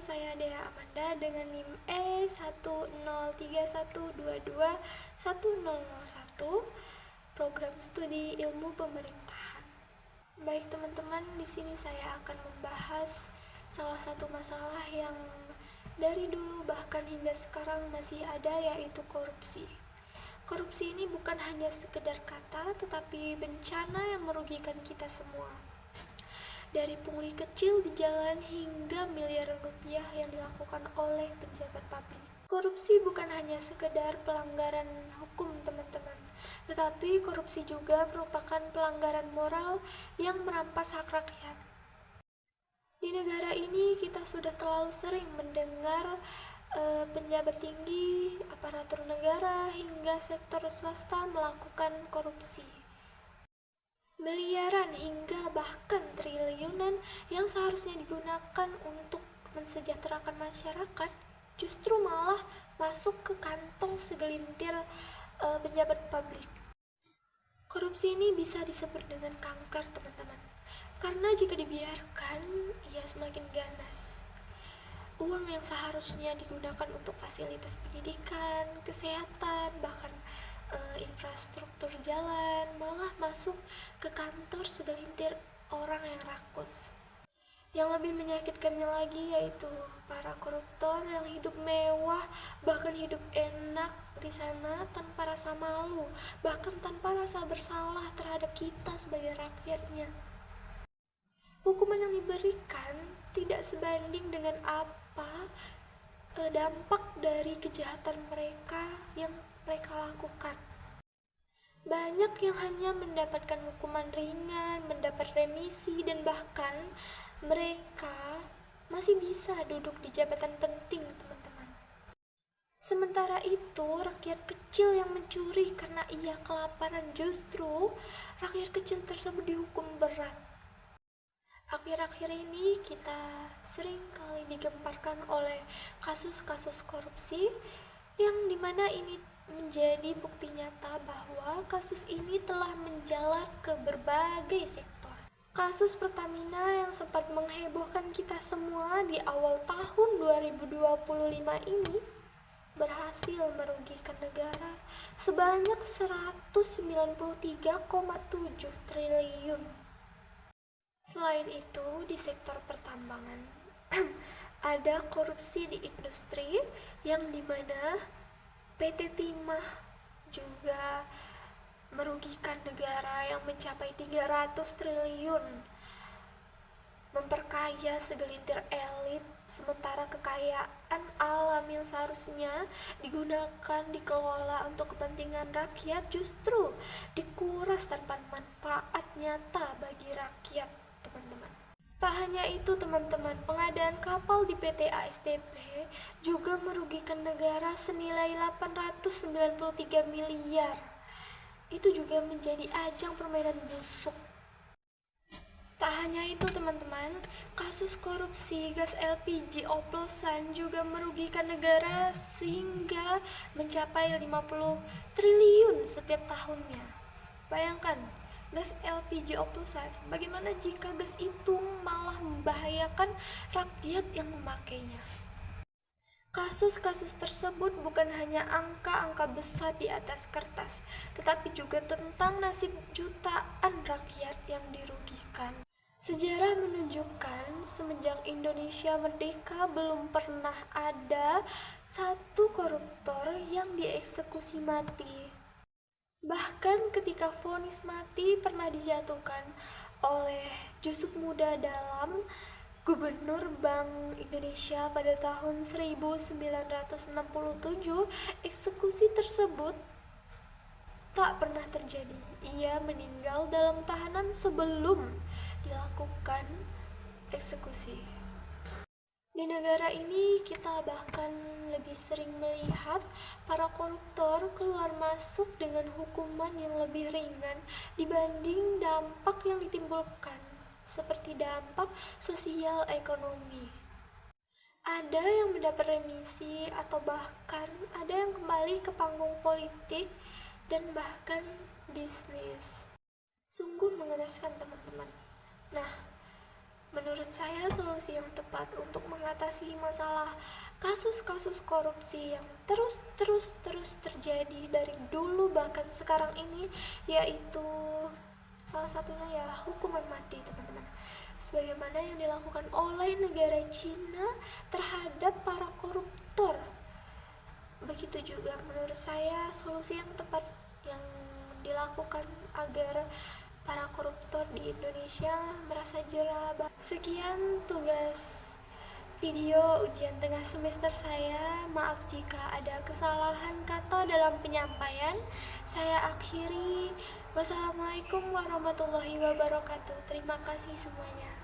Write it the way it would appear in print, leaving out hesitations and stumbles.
saya Dea Amanda dengan NIM E103122101, program studi ilmu pemerintahan. Baik teman-teman, di sini saya akan membahas salah satu masalah yang dari dulu bahkan hingga sekarang masih ada, yaitu korupsi. Korupsi ini bukan hanya sekedar kata, tetapi bencana yang merugikan kita semua. Dari pungli kecil di jalan hingga miliaran rupiah yang dilakukan oleh pejabat publik. Korupsi bukan hanya sekedar pelanggaran hukum, teman-teman, tetapi korupsi juga merupakan pelanggaran moral yang merampas hak rakyat. Di negara ini kita sudah terlalu sering mendengar penjabat tinggi, aparatur negara, hingga sektor swasta melakukan korupsi. Miliaran hingga bahkan triliunan yang seharusnya digunakan untuk mensejahterakan masyarakat justru malah masuk ke kantong segelintir pejabat publik. Korupsi ini bisa disebut dengan kanker, teman-teman, karena jika dibiarkan ia semakin ganas. Uang yang seharusnya digunakan untuk fasilitas pendidikan, kesehatan, bahkan infrastruktur jalan malah masuk ke kantor segelintir orang yang rakus. Yang lebih menyakitkannya lagi yaitu para koruptor yang hidup mewah, bahkan hidup enak di sana tanpa rasa malu, bahkan tanpa rasa bersalah terhadap kita sebagai rakyatnya. Hukuman yang diberikan tidak sebanding dengan apa dampak dari kejahatan mereka yang mereka lakukan. Banyak yang hanya mendapatkan hukuman ringan, mendapat remisi, dan bahkan mereka masih bisa duduk di jabatan penting, teman-teman. Sementara itu, rakyat kecil yang mencuri karena ia kelaparan, justru rakyat kecil tersebut dihukum berat. Akhir-akhir ini kita sering kali digemparkan oleh kasus-kasus korupsi yang dimana ini menjadi bukti nyata bahwa kasus ini telah menjalar ke berbagai sektor. Kasus Pertamina yang sempat menghebohkan kita semua di awal tahun 2025 ini berhasil merugikan negara sebanyak 193,7 triliun. Selain itu, di sektor pertambangan ada korupsi di industri yang dimana PT Timah juga merugikan negara yang mencapai 300 triliun, memperkaya segelintir elit, sementara kekayaan alam yang seharusnya digunakan, dikelola untuk kepentingan rakyat justru dikuras tanpa manfaat nyata bagi rakyat, teman-teman. Tak hanya itu, teman-teman, pengadaan kapal di PT ASDP juga merugikan negara senilai 893 miliar. Itu juga menjadi ajang permainan busuk. Tak hanya itu, teman-teman, kasus korupsi gas LPG oplosan juga merugikan negara sehingga mencapai 50 triliun setiap tahunnya. Bayangkan, gas LPG oplosan, bagaimana jika gas itu malah membahayakan rakyat yang memakainya? Kasus-kasus tersebut bukan hanya angka-angka besar di atas kertas, tetapi juga tentang nasib jutaan rakyat yang dirugikan. Sejarah menunjukkan semenjak Indonesia merdeka belum pernah ada satu koruptor yang dieksekusi mati. Bahkan ketika vonis mati pernah dijatuhkan oleh Jusuf Muda Dalam, Gubernur Bank Indonesia pada tahun 1967, eksekusi tersebut tak pernah terjadi. Ia meninggal dalam tahanan sebelum dilakukan eksekusi. Di negara ini kita bahkan lebih sering melihat para koruptor keluar masuk dengan hukuman yang lebih ringan dibanding dampak yang ditimbulkan, seperti dampak sosial ekonomi. Ada yang mendapat remisi atau bahkan ada yang kembali ke panggung politik dan bahkan bisnis. Sungguh mengenaskan, teman-teman. Nah, Menurut saya solusi yang tepat untuk mengatasi masalah kasus-kasus korupsi yang terus terjadi dari dulu bahkan sekarang ini, yaitu salah satunya ya hukuman mati, teman-teman. Sebagaimana yang dilakukan oleh negara Cina terhadap para koruptor. Begitu juga menurut saya solusi yang tepat yang dilakukan agar para koruptor di Indonesia merasa jera. Sekian tugas video ujian tengah semester saya. Maaf jika ada kesalahan kata dalam penyampaian. Saya akhiri. Wassalamualaikum warahmatullahi wabarakatuh. Terima kasih semuanya.